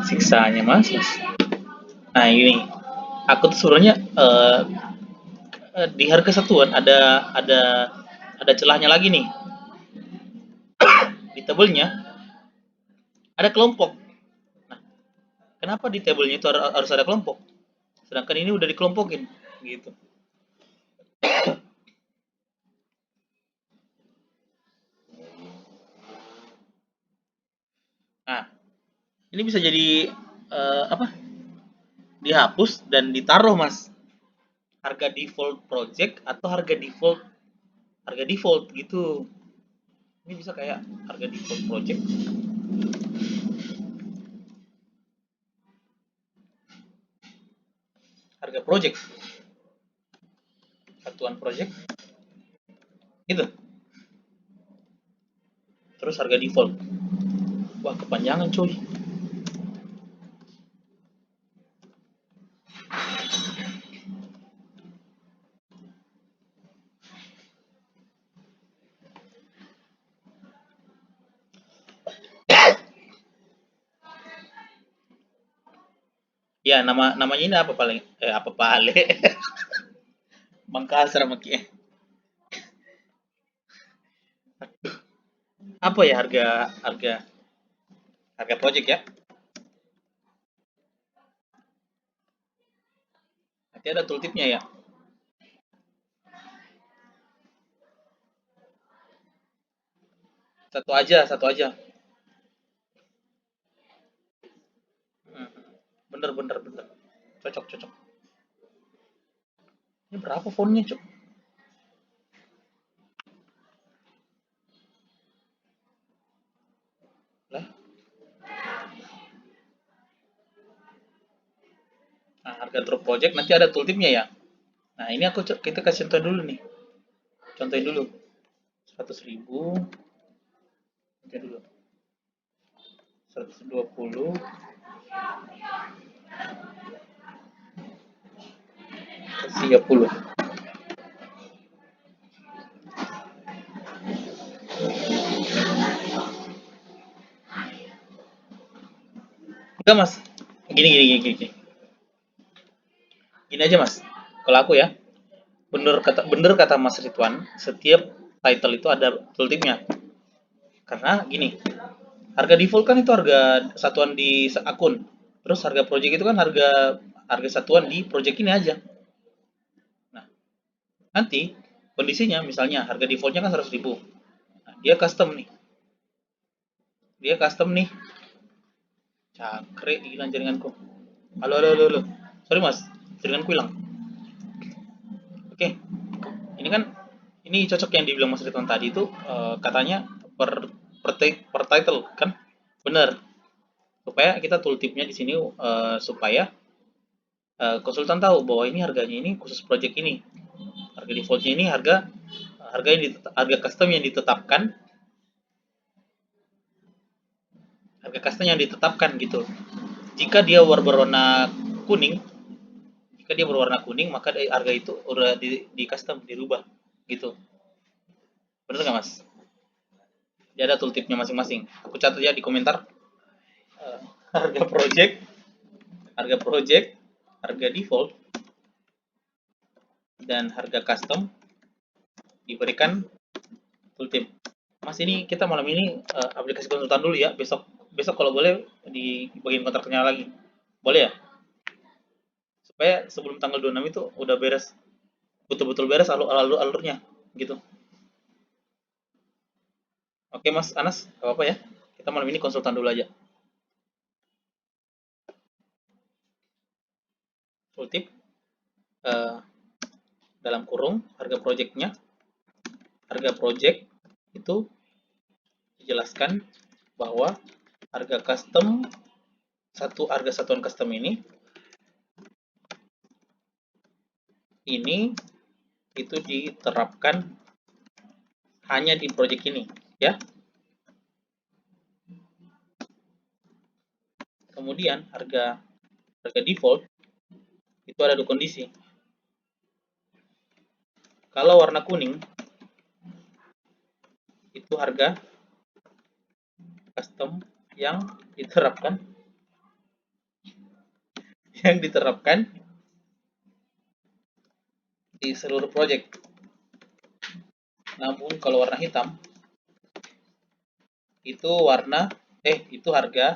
Siksanya mas. Nah ini, aku tuh sebenarnya di harga satuan ada celahnya lagi nih. Di tabelnya ada kelompok. Nah, kenapa di tabelnya itu harus ada kelompok? Sedangkan ini udah dikelompokin, gitu. Nah, ini bisa jadi apa? Dihapus dan ditaruh mas. Harga default project atau harga default gitu. Ini bisa kayak harga default project, harga project, satuan project itu. Terus harga default. Wah, kepanjangan cuy. Ya, namanya ini apa paling? Apa pale? Mangkasar makia. Apa ya harga harga harga project ya? Nanti ada tooltipnya ya. Satu aja, satu aja. Hmm. Bener bener bener. Cocok cocok. Ini berapa fontnya cok? Lah, nah, harga drop project nanti ada tooltipnya ya. Nah ini kita kasih contoh dulu nih. Contohin dulu. 100.000. Contohin dulu. 120. 130. Enggak mas. Gini. Gini aja mas. Kalau aku ya, bener kata Mas Ridwan, setiap title itu ada tooltipnya. Karena gini, harga default kan itu harga satuan di akun. Terus harga project itu kan harga harga satuan di project ini aja. Nah, nanti kondisinya misalnya harga defaultnya kan 100.000. Nah, dia custom nih. Cakre hilang jaringanku. Halo. Sorry mas, jaringanku hilang. Oke, ini kan ini cocok yang dibilang Mas Ridwan tadi itu katanya per title kan? Bener. Supaya kita tooltipnya di sini supaya konsultan tahu bahwa ini harganya ini khusus project ini. Harga defaultnya ini harga custom yang ditetapkan, harga custom yang ditetapkan gitu. Jika dia berwarna kuning, jika dia berwarna kuning maka harga itu udah di custom dirubah gitu. Bener nggak mas? Dia ada tooltipnya masing-masing. Aku catat ya di komentar. Eh, harga project, harga project, harga default, dan harga custom diberikan tooltip. Mas ini kita malam ini aplikasi konsultan dulu ya. Besok besok kalau boleh di bagian kontraknya lagi. Boleh ya? Supaya sebelum tanggal 26 itu udah beres, betul-betul beres alurnya gitu. Oke Mas Anas, gak apa-apa ya. Kita malam ini konsultan dulu aja. Tooltip eh, dalam kurung harga projectnya, harga project itu dijelaskan bahwa harga custom harga satuan custom ini itu diterapkan hanya di project ini ya. Kemudian harga default itu ada dua kondisi. Kalau warna kuning itu harga custom yang diterapkan yang diterapkan di seluruh project. Namun kalau warna hitam itu itu harga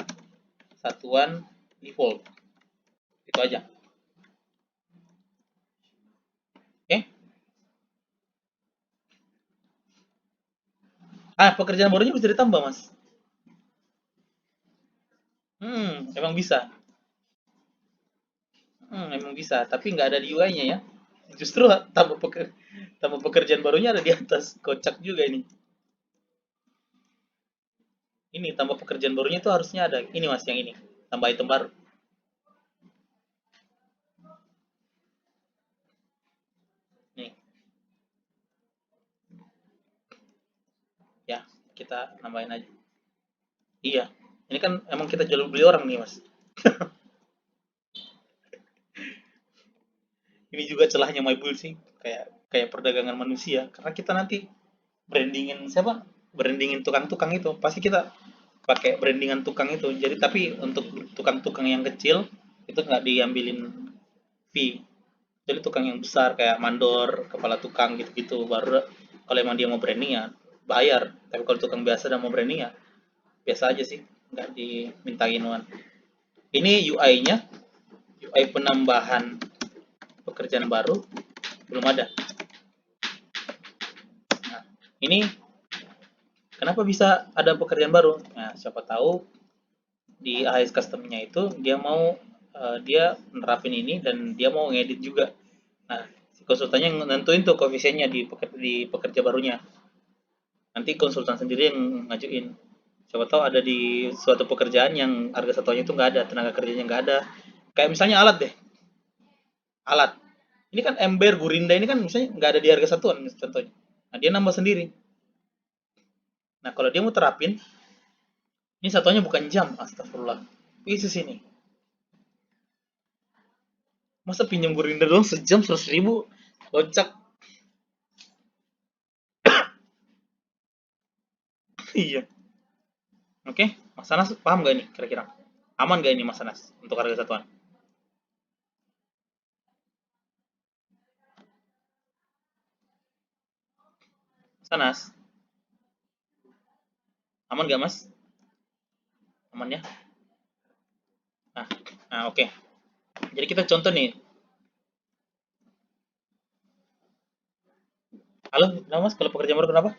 satuan default. Itu aja. Oke? Pekerjaan barunya bisa ditambah, Mas. Emang bisa. Emang bisa, tapi nggak ada di UI-nya ya. Justru tambah pekerjaan barunya ada di atas. Kocak juga ini. Ini tambah pekerjaan barunya itu harusnya ada. Ini Mas, yang ini. Tambah item baru. Nih, ya, kita nambahin aja. Iya. Ini kan emang kita jual beli orang nih, Mas. Ini juga celahnya MyBull sih. Kayak kayak perdagangan manusia. Karena kita nanti brandingin siapa? Brandingin tukang-tukang itu. Pasti kita pakai brandingan tukang itu. Jadi tapi untuk tukang-tukang yang kecil itu nggak diambilin fee. Jadi tukang yang besar kayak mandor, kepala tukang gitu-gitu baru kalau emang dia mau branding ya bayar. Tapi kalau tukang biasa dan mau branding ya biasa aja sih, nggak dimintain uang. Ini UI-nya, UI penambahan pekerjaan baru belum ada. Nah, ini kenapa bisa ada pekerjaan baru? Nah, siapa tahu di AS custom-nya itu dia nerapin ini dan dia mau ngedit juga. Nah, si konsultannya nentuin tuh koefisiennya di pekerja barunya. Nanti konsultan sendiri yang ngajuin. Siapa tahu ada di suatu pekerjaan yang harga satuannya itu nggak ada, tenaga kerjanya nggak ada. Kayak misalnya alat deh, alat. Ini kan ember gurinda ini kan misalnya nggak ada di harga satuan contohnya. Nah, dia nambah sendiri. Nah, kalau dia mau terapin, ini satuannya bukan jam, astagfirullah. Itu sini. Masa pinjam gurinda doang sejam 100.000? Kocak. Iya. Oke, Mas Anas paham nggak ini kira-kira? Aman nggak ini Mas Anas untuk harga satuan? Mas Anas, aman nggak Mas? Aman ya? Nah, oke. Jadi kita contoh nih. Halo, kenapa Mas? Kalau pekerja baru kenapa?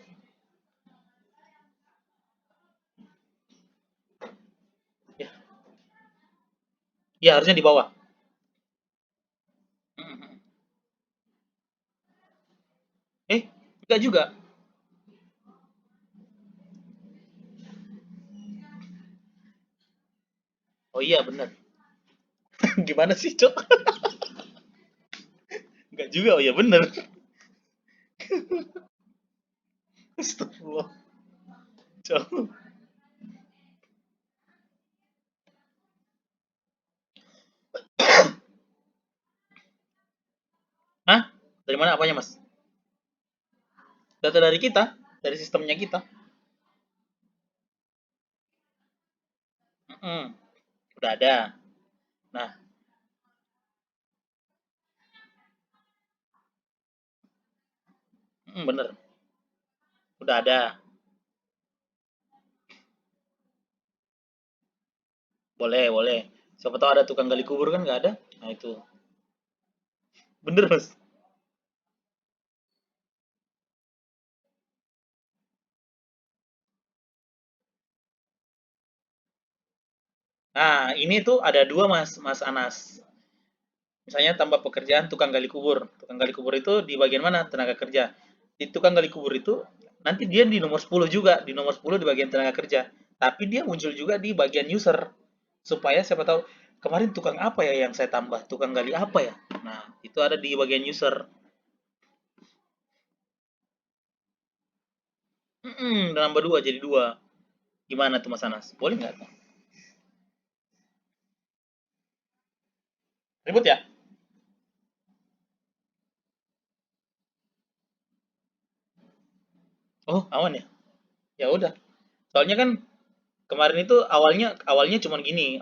Ya, ya harusnya di bawah. Enggak juga. Oh iya bener. Gimana sih, Cok? Enggak juga. Oh iya bener. Astagfirullah. Cok. Hah? Dari mana apanya, Mas? Data dari kita, dari sistemnya kita. Mm-mm. Udah ada. Nah, bener. Udah ada. Boleh, boleh. Siapa tahu ada tukang gali kubur kan nggak ada? Nah itu. Bener, Mas. Nah, ini tuh ada dua, Mas Anas. Misalnya tambah pekerjaan tukang gali kubur. Tukang gali kubur itu di bagian mana? Tenaga kerja. Di tukang gali kubur itu nanti dia di nomor 10 juga, di nomor 10 di bagian tenaga kerja. Tapi dia muncul juga di bagian user. Supaya siapa tahu kemarin tukang apa ya yang saya tambah? Tukang gali apa ya? Nah, itu ada di bagian user. Nambah dua jadi dua. Gimana tuh Mas Anas? Boleh nggak tuh? Ribut ya? Oh, aman ya? Ya udah. Soalnya kan kemarin itu awalnya awalnya cuma gini,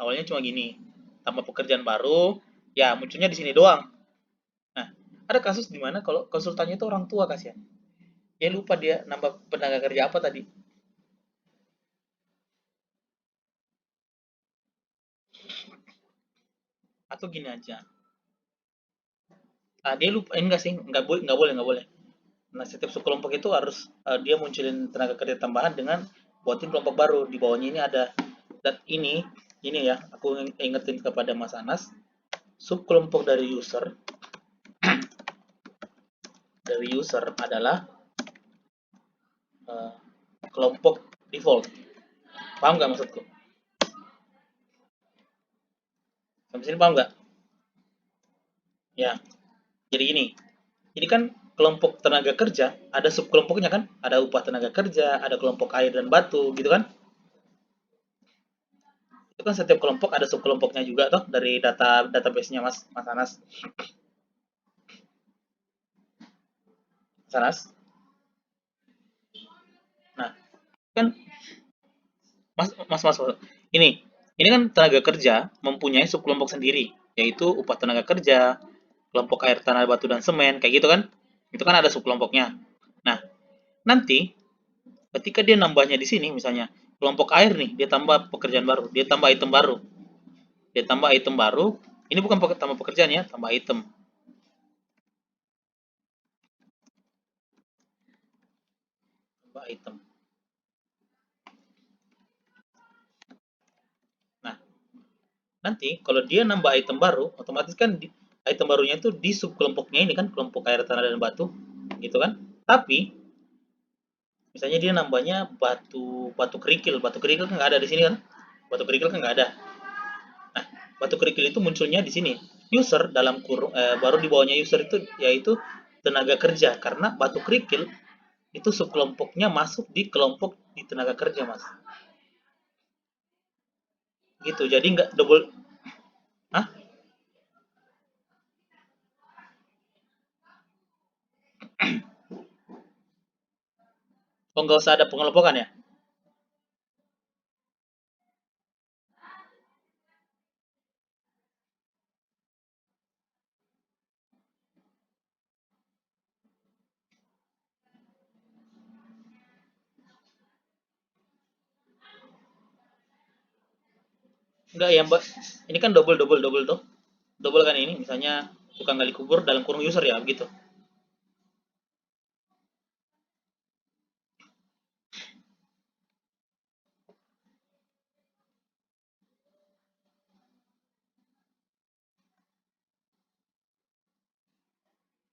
tambah pekerjaan baru, Ya, munculnya di sini doang. Nah, ada kasus di mana kalau konsultannya itu orang tua, kasihan. Ya lupa dia nambah tenaga kerja apa tadi. Atau gini aja. Dia lupa, enggak sih, nggak boleh, nggak boleh. Nah, setiap subkelompok itu harus dia munculin tenaga kerja tambahan dengan buatin kelompok baru. Di bawahnya ini ada, dan ini ya, aku ingetin kepada Mas Anas, subkelompok dari user adalah eh, kelompok default. Paham nggak maksudku? Sampai sini paham nggak? Ya, jadi ini kan kelompok tenaga kerja, ada subkelompoknya kan? Ada upah tenaga kerja, ada kelompok air dan batu, gitu kan? Itu kan setiap kelompok ada subkelompoknya juga toh dari database-nya Mas Anas. Mas Anas. Nah, kan Mas, ini kan tenaga kerja mempunyai subkelompok sendiri, yaitu upah tenaga kerja, kelompok air tanah batu dan semen, kayak gitu kan? Itu kan ada subkelompoknya. Nah, nanti ketika dia nambahnya di sini, misalnya kelompok air nih, dia tambah pekerjaan baru, dia tambah item baru. Ini bukan tambah pekerjaan ya, tambah item. Tambah item. Nah, nanti kalau dia nambah item baru, otomatis kan item barunya itu di subkelompoknya ini kan, kelompok air tanah dan batu, gitu kan? Tapi misalnya dia nambahnya batu kerikil kan nggak ada di sini kan, batu kerikil kan nggak ada. Nah, batu kerikil itu munculnya di sini, user dalam kurung, baru di bawahnya user itu yaitu tenaga kerja, karena batu kerikil itu subkelompoknya masuk di kelompok di tenaga kerja, mas. Gitu, jadi nggak double. Ah, oh, nggak usah ada pengelompokan ya. Nggak ya mbak, ini kan double double double tuh, double kan ini, misalnya tukang gali kubur dalam kurung user ya begitu.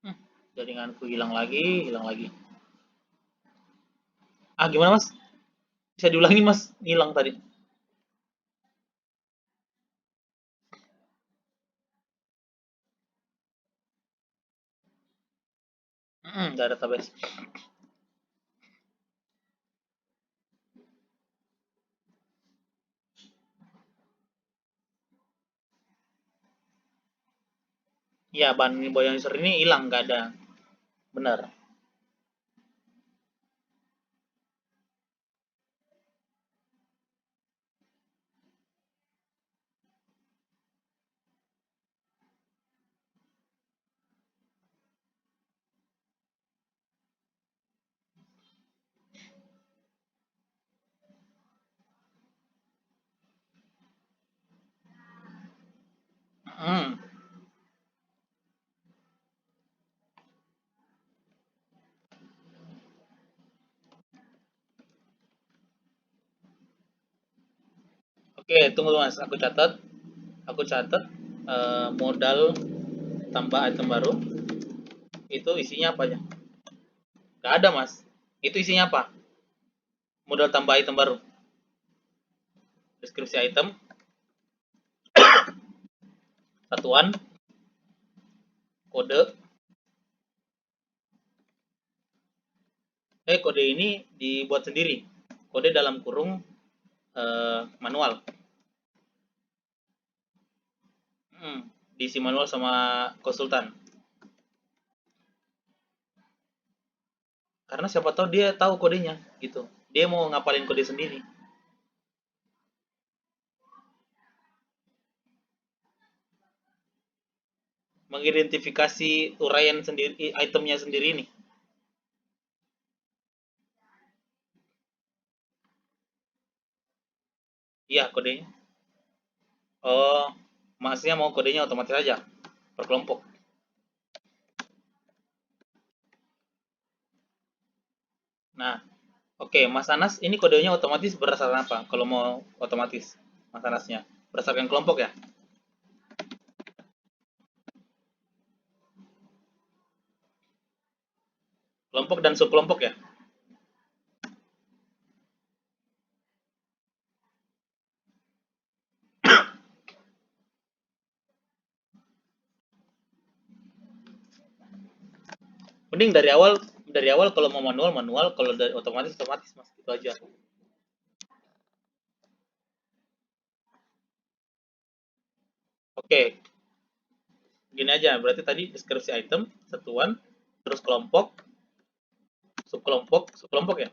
Hmm, jaringanku hilang lagi, hilang lagi. Gimana mas, bisa diulangi mas, hilang tadi. Nggak ada database. Ya, bahan boyan user ini hilang, nggak ada. Benar. Hmm. Oke, tunggu mas, aku catat modal tambah item baru itu isinya apa aja. Nggak ada mas, itu isinya apa? Modal tambah item baru, deskripsi item, satuan, kode. Kode ini dibuat sendiri, kode dalam kurung manual. Diisi manual sama konsultan, karena siapa tahu dia tahu kodenya gitu, dia mau ngapalin kode sendiri. mengidentifikasi uraian sendiri, itemnya sendiri nih. Iya, kodenya. Oh, masnya mau kodenya otomatis aja per kelompok. Nah, oke, Mas Anas, ini kodenya otomatis berdasarkan apa? Kalau mau otomatis, Mas Anasnya berdasarkan kelompok ya? Kelompok dan subkelompok ya? Mending dari awal kalau mau manual manual, kalau dari otomatis otomatis Mas, itu aja. Oke, gini aja. Berarti tadi deskripsi item, satuan, terus kelompok, subkelompok ya.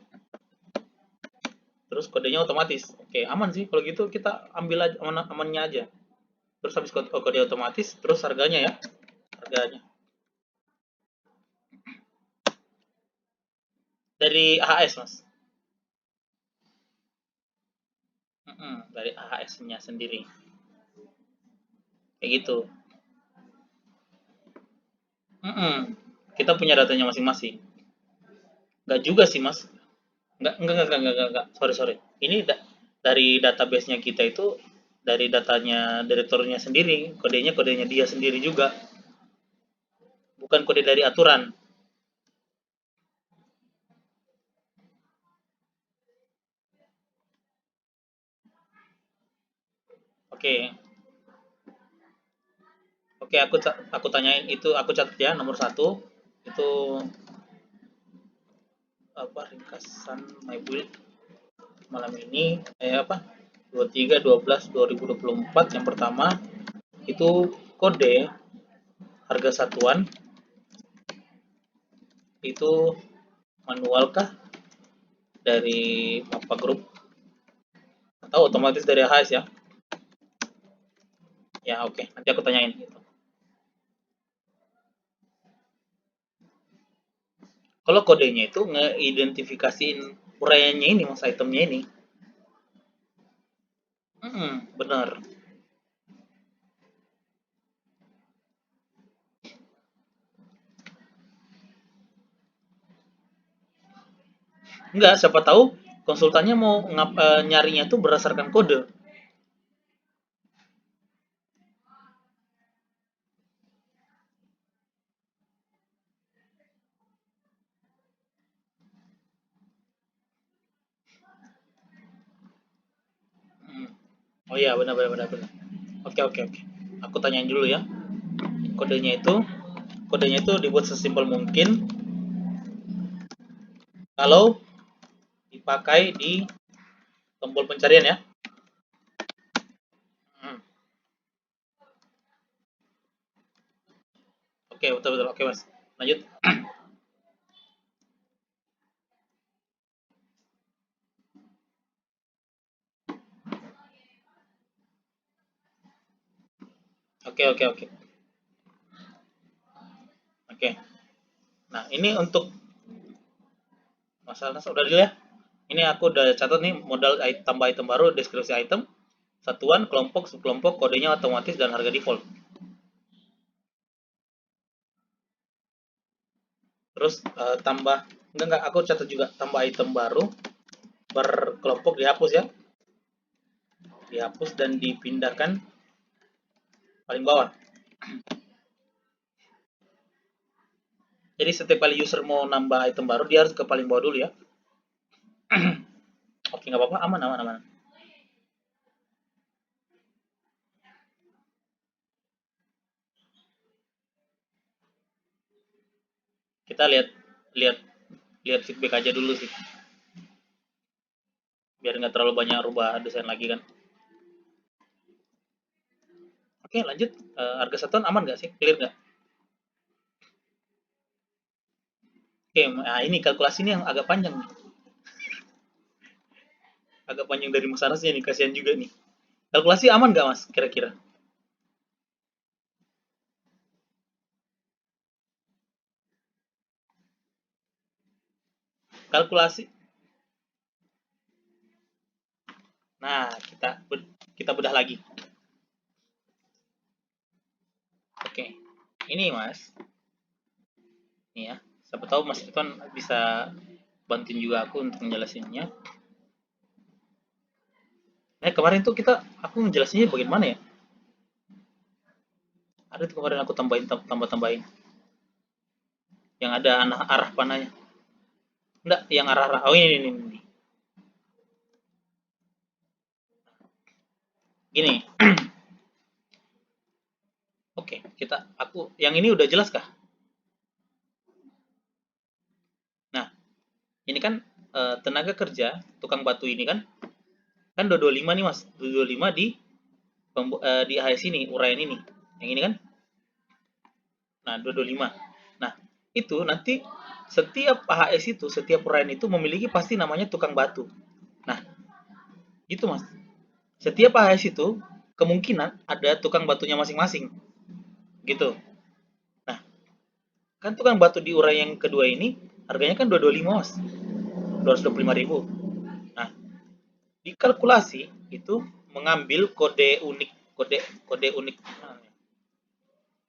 Terus kodenya otomatis. Oke, aman sih kalau gitu, kita ambil aja amannya aja. Terus habis kode otomatis, terus harganya ya. Harganya dari AHS, Mas. Dari AHS-nya sendiri. Kayak gitu. Kita punya datanya masing-masing. Nggak juga sih, Mas. Nggak. Sorry, sorry. Ini dari database-nya kita itu, dari datanya direkturnya sendiri, kodenya dia sendiri juga, bukan kode dari aturan. Oke, oke, aku tanyain itu, aku catat ya, nomor satu itu apa, ringkasan my build malam ini, apa, 23/12/2024. Yang pertama itu kode harga satuan itu manual kah dari Mapa Group atau otomatis dari AHS ya? Ya oke, nanti aku tanyain gitu. Kalau kodenya itu ngeidentifikasiin uraiannya ini, mas, itemnya ini. Bener. Enggak, siapa tahu konsultannya mau nyarinya tuh berdasarkan kode. Hmm. Oh iya, benar benar benar benar. Oke oke oke. Aku tanyain dulu ya. Kodenya itu kodenya itu dibuat sesimpel mungkin kalau dipakai di tombol pencarian ya. Hmm. Oke, betul betul. Oke, Mas. Lanjut. Oke oke oke. Oke. Nah, ini untuk masalah udah dulu ya. Ini aku udah catat nih, modal tambah item baru, deskripsi item, satuan, kelompok, subkelompok, kodenya otomatis dan harga default. Terus tambah, enggak, aku catat juga tambah item baru per kelompok dihapus ya. Dihapus dan dipindahkan paling bawah. Jadi setiap kali user mau nambah item baru, dia harus ke paling bawah dulu ya. Oke, nggak apa-apa, aman aman aman. Kita lihat lihat lihat feedback aja dulu sih, biar nggak terlalu banyak rubah desain lagi kan. Oke, lanjut. Harga satuan aman nggak sih? Clear nggak? Oke, nah ini kalkulasi ini yang agak panjang nih. Agak panjang dari Mas Anasnya nih, kasihan juga nih. Kalkulasi aman nggak, Mas, kira-kira? kalkulasi. Nah, kita bedah lagi. Oke, ini Mas. Ini ya, siapa tahu Mas Ridwan bisa bantuin juga aku untuk menjelasinnya. Nah, kemarin tuh aku menjelasinnya bagaimana ya? Ada tuh kemarin aku tambah-tambahin. Yang ada arah panahnya. Enggak, yang arah-arah. Oh, ini. Gini. Oke, yang ini udah jelas kah? Nah, ini kan tenaga kerja tukang batu ini kan 225 nih Mas. 225 di AHS ini, uraian ini. Yang ini kan? Nah, 225. Nah, itu nanti setiap AHS itu, setiap uraian itu memiliki pasti namanya tukang batu. Nah, gitu Mas. Setiap AHS itu kemungkinan ada tukang batunya masing-masing. Gitu. Nah, kan tukang batu di uraian yang kedua ini harganya kan 225 Mas. 225.000. Nah, dikalkulasi itu mengambil kode unik, kode unik.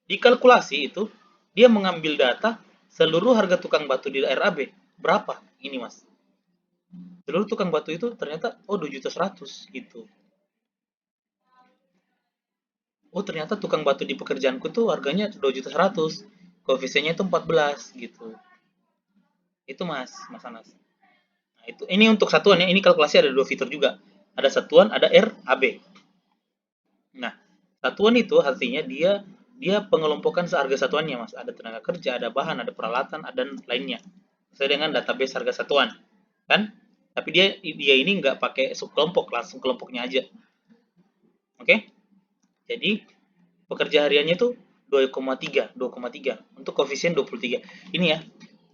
Dikalkulasi itu dia mengambil data seluruh harga tukang batu di daerah AB berapa ini Mas. Seluruh tukang batu itu ternyata 2.100.000 gitu. Oh ternyata tukang batu di pekerjaanku tuh harganya 2.100.000, koefisiennya itu 14 gitu. Itu Mas Anas. Nah, ini untuk satuan ya, ini kalkulasi ada 2 fitur juga. Ada satuan, ada RAB. Nah, satuan itu artinya dia pengelompokan seharga satuannya, Mas. Ada tenaga kerja, ada bahan, ada peralatan, ada lainnya. Sesuai dengan database harga satuan, kan? Tapi dia ini nggak pakai subkelompok, langsung kelompoknya aja. Oke? Jadi pekerja hariannya itu 2,3 untuk koefisien 23. Ini ya,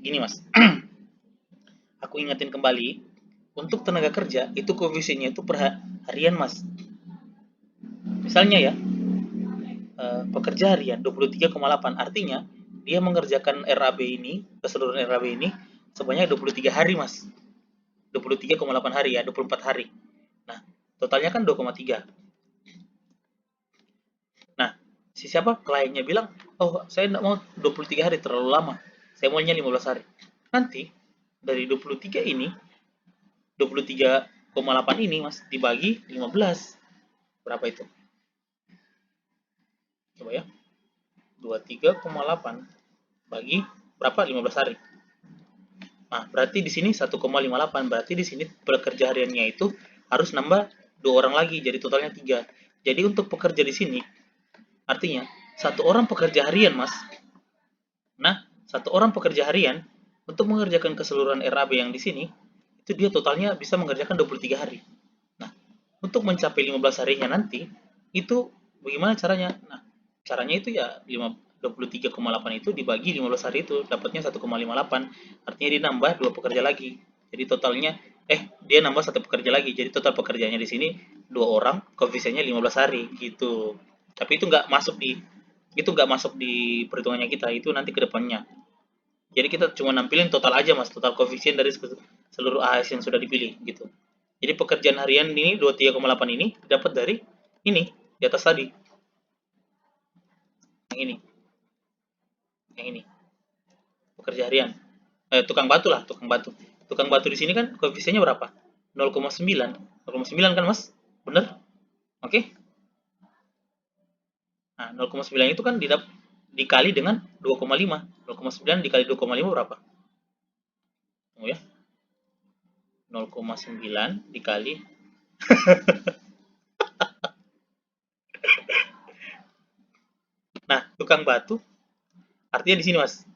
gini Mas. Aku ingetin kembali, untuk tenaga kerja itu koefisiennya itu per harian Mas. Misalnya ya, pekerja harian 23,8 artinya dia mengerjakan RAB ini, keseluruhan RAB ini sebanyak 23 hari Mas. 23,8 hari ya, 24 hari. Nah, totalnya kan 2,3. Nah, siapa kliennya bilang, "Oh, saya enggak mau 23 hari terlalu lama. Saya maunya 15 hari." Nanti dari 23 ini, 23,8 ini Mas dibagi 15. Berapa itu? Coba ya. 23,8 bagi berapa? 15 hari. Nah, berarti di sini 1,58. Berarti di sini pekerja hariannya itu harus nambah 2 orang lagi, jadi totalnya 3. Jadi untuk pekerja di sini, artinya satu orang pekerja harian, Mas. Nah, satu orang pekerja harian untuk mengerjakan keseluruhan RAB yang di sini, itu dia totalnya bisa mengerjakan 23 hari. Nah, untuk mencapai 15 harinya nanti, itu bagaimana caranya? Nah, caranya itu ya 23,8 itu dibagi 15 hari itu dapatnya 1,58. Artinya dia nambah 2 pekerja lagi. Jadi totalnya dia nambah 1 pekerja lagi. Jadi total pekerjaannya di sini 2 orang, koefisiennya 15 hari gitu. Tapi itu nggak masuk di perhitungannya kita, itu nanti ke depannya. Jadi kita cuma nampilin total aja Mas, total koefisien dari seluruh AS yang sudah dipilih gitu. Jadi pekerjaan harian ini 23,8 ini dapat dari ini di atas tadi. Yang ini. Yang ini. Pekerja harian. Tukang batu lah, tukang batu. Tukang batu di sini kan koefisiennya berapa? 0,9. 0,9 kan Mas? Bener? Oke? Nah, 0,9 itu kan dikali dengan 2,5. 0,9 dikali 2,5 berapa? Tunggu ya. 0,9 dikali Nah, tukang batu artinya di sini Mas.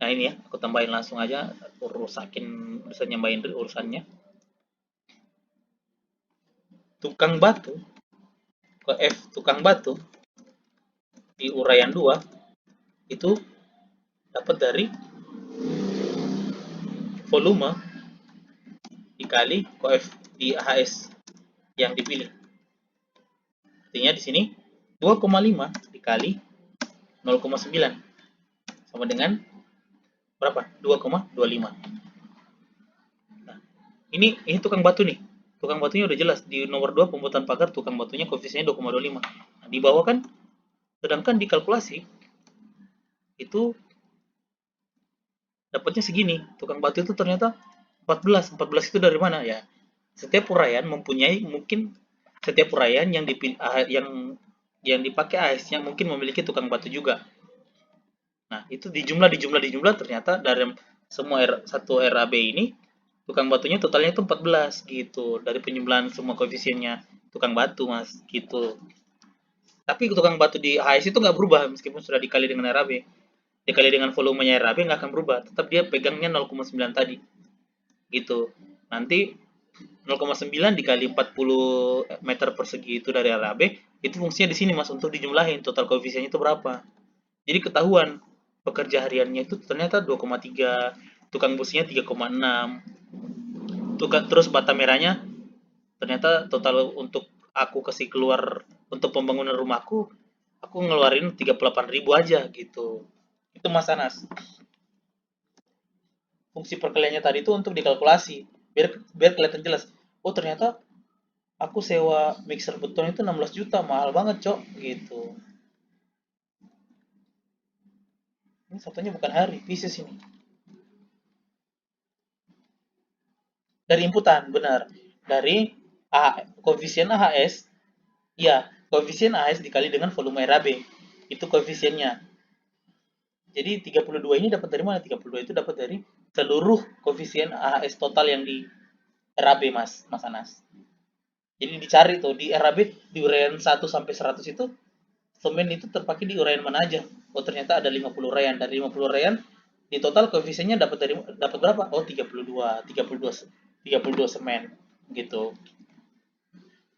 Nah, ini ya, aku tambahin langsung aja, bisa nyambahin urusannya. Tukang batu ke F tukang batu di uraian 2 itu dapat dari volume dikali koef di AHS yang dipilih. Artinya di sini 2,5 dikali 0,9 sama dengan berapa? 2,25. Ini tukang batu nih. Tukang batunya udah jelas di nomor 2 pembuatan pagar tukang batunya koefisiennya 2,25. Nah, di bawah kan sedangkan dikalkulasi itu dapatnya segini. Tukang batu itu ternyata 14. 14 itu dari mana ya? Setiap uraian mempunyai mungkin setiap uraian yang dipilih yang dipakai AS-nya mungkin memiliki tukang batu juga. Nah, itu dijumlah ternyata dari semua satu RAB ini tukang batunya totalnya itu 14 gitu dari penjumlahan semua koefisiennya tukang batu Mas gitu. Tapi tukang batu di HS itu nggak berubah meskipun sudah dikali dengan RAB. Dikali dengan volumenya RAB nggak akan berubah, tetap dia pegangnya 0,9 tadi gitu. Nanti 0,9 dikali 40 meter persegi itu dari RAB, itu fungsinya di sini Mas untuk dijumlahin total koefisiennya itu berapa. Jadi ketahuan pekerja hariannya itu ternyata 2,3, tukang busnya 3,6, terus bata merahnya ternyata total untuk aku kasih keluar untuk pembangunan rumahku, aku ngeluarin 38.000 aja gitu. Itu Mas Anas. Fungsi perkaliannya tadi itu untuk dikalkulasi biar biar kelihatan jelas. Oh ternyata aku sewa mixer beton itu 16 juta, mahal banget cok gitu. Ini satunya bukan hari, pieces ini. Dari inputan, benar. Dari koefisien AHS, ya, koefisien AHS dikali dengan volume RAB. Itu koefisiennya. Jadi 32 ini dapat dari mana? 32 itu dapat dari seluruh koefisien AHS total yang di RAB, Mas Anas. Jadi dicari tuh di RAB di uraian 1 sampai 100 itu semen itu terpakai di uraian mana aja. Oh, ternyata ada 50 uraian. Dari 50 uraian di total koefisiennya dapat berapa? Oh, 32 semen gitu.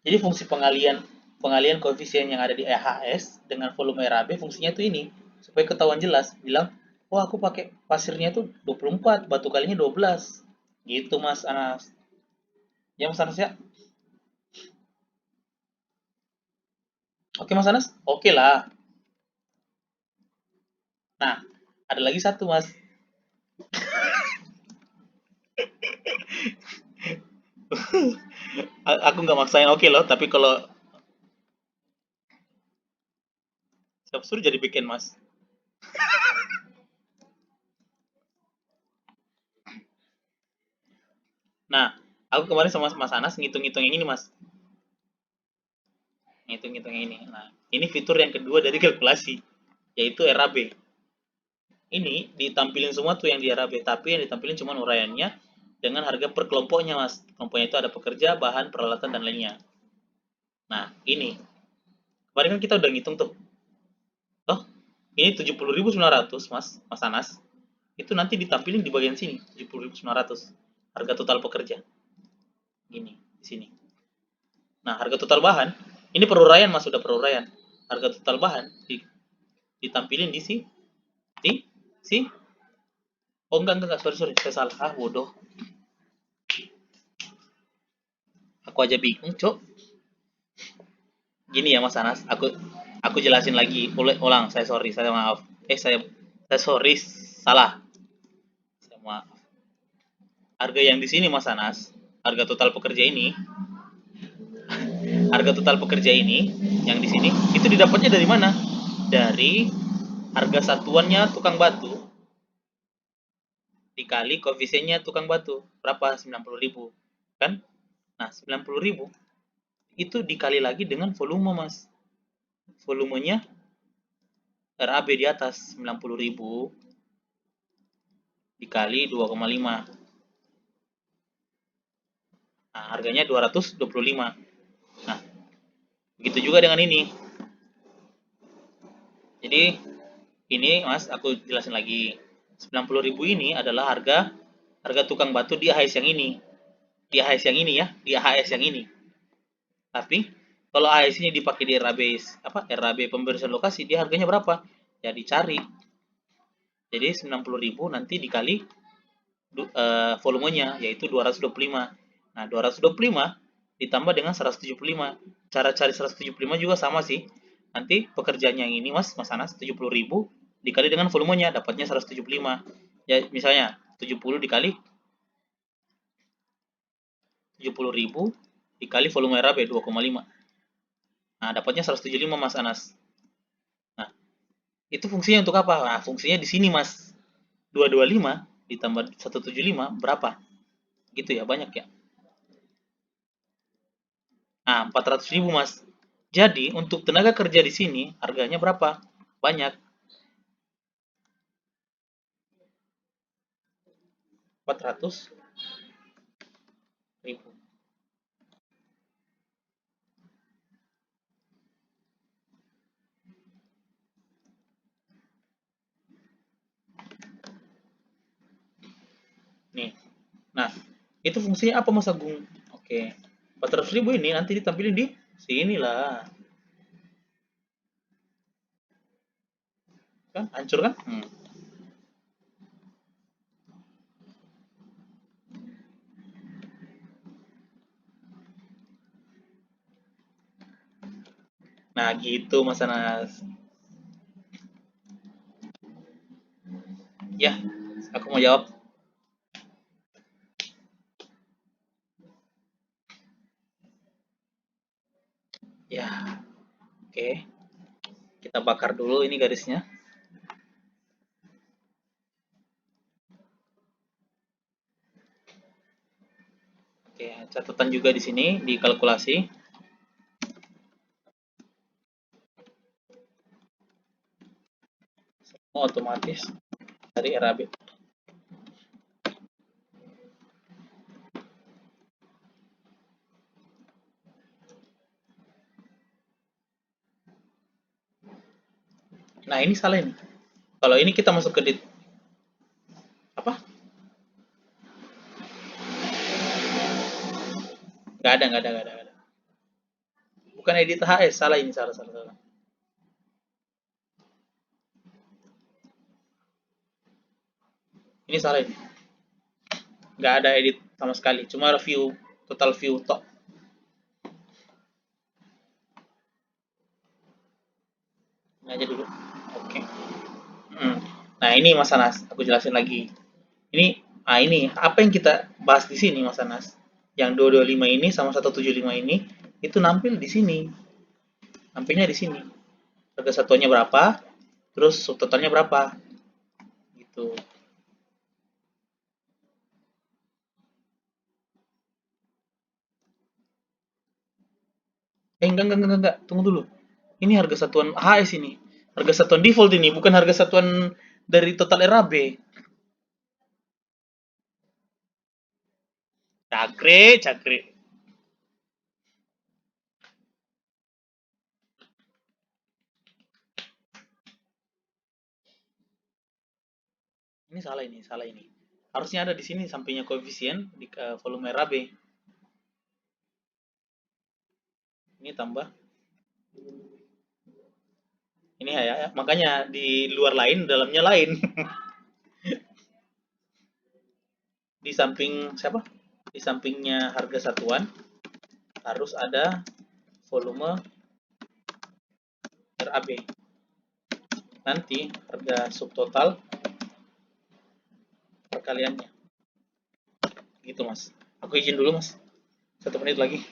Jadi fungsi pengalian pengalian koefisien yang ada di EHS dengan volume RAB fungsinya itu ini supaya ketahuan jelas bilang, "Oh, aku pakai pasirnya tuh 24, batu kalinya 12." Gitu Mas Anas. Ya Mas Anas ya. Oke Mas Anas? Oke lah. Nah, ada lagi satu Mas. Aku nggak maksain oke loh, tapi kalau siap suruh jadi bikin Mas. Nah, aku kemarin sama Mas Anas ngitung-ngitung yang ini Mas. Ngitung-ngitung yang ini. Nah, ini fitur yang kedua dari kalkulasi, yaitu RAB. Ini ditampilin semua tuh yang di RAB, tapi yang ditampilin cuma uraiannya dengan harga per kelompoknya Mas. Kelompoknya itu ada pekerja, bahan, peralatan, dan lainnya. Nah, ini. Kemarin kan kita udah ngitung tuh. Toh, ini 70.900 Mas, Mas Anas. Itu nanti ditampilin di bagian sini, 70.900. Harga total pekerja. Ini, di sini. Nah, harga total bahan, ini peruraian Mas, sudah peruraian. Harga total bahan ditampilin di si di si oh enggak, sorry, saya salah. Ah, bodoh. Aku aja bingung, Cok. Gini ya Mas Anas, aku jelasin lagi. Ulang, saya sorry, saya maaf. Saya sorry, salah. Saya maaf. Harga yang di sini Mas Anas, harga total pekerja ini, harga total pekerja ini yang di sini itu didapatnya dari mana? Dari harga satuannya tukang batu dikali koefisiennya tukang batu. Berapa? 90.000. Kan? Nah, 90.000 itu dikali lagi dengan volume, Mas. Volumenya RAB di atas 90.000 dikali 2,5. Nah, harganya 225. Nah, begitu juga dengan ini. Jadi, ini Mas, aku jelasin lagi. 90.000 ini adalah harga tukang batu di AHS yang ini. Di AHS yang ini ya, di AHS yang ini. Tapi kalau AHS-nya dipakai di RAB RAB pembersihan lokasi, dia harganya berapa? Ya dicari. Jadi 90.000 nanti dikali volumenya yaitu 225. Nah, 225 ditambah dengan 175. Cara cari 175 juga sama sih. Nanti pekerjaannya yang ini Mas Anas 70.000 dikali dengan volumenya dapatnya 175. Ya misalnya 70 dikali 70.000 dikali volume RAB 2,5. Nah, dapatnya 175 Mas Anas. Nah, itu fungsinya untuk apa? Nah, fungsinya di sini Mas. 225 ditambah 175 berapa? Gitu ya, banyak ya. Nah, 400.000 Mas. Jadi, untuk tenaga kerja di sini harganya berapa? Banyak. 400.000. Nih. Nah, itu fungsinya apa Mas Agung? Oke. 400.000 ini nanti ditampilin di sini lah. Kan hancur kan? Nah, gitu Mas Anas. Ya, aku mau jawab. Ya, oke. Kita bakar dulu ini garisnya. Oke, catatan juga di sini di kalkulasi. Semua otomatis dari RAB. Nah, ini salah ini. Kalau ini kita masuk ke apa? Nggak ada. Bukan edit HS, salah ini, salah. Ini salah ini. Nggak ada edit sama sekali, cuma review, total view tok. Ini aja dulu. Oke. Nah, ini Mas Anas, aku jelasin lagi. Ini apa yang kita bahas di sini Mas Anas? Yang 225 ini sama 175 ini itu nampil di sini. Nampilnya di sini. Harga satuannya berapa? Terus subtotalnya berapa? Gitu. Enggak. Tunggu dulu. Ini harga satuan HS ini. Harga satuan default ini, bukan harga satuan dari total RAB. Cakre. Ini salah ini. Harusnya ada di sini sampingnya koefisien di volume RAB. Ini tambah. Ini ya, makanya di luar lain, dalamnya lain. Di samping siapa? Di sampingnya harga satuan harus ada volume RAB. Nanti harga subtotal perkaliannya. Gitu Mas. Aku izin dulu Mas. 1 menit lagi.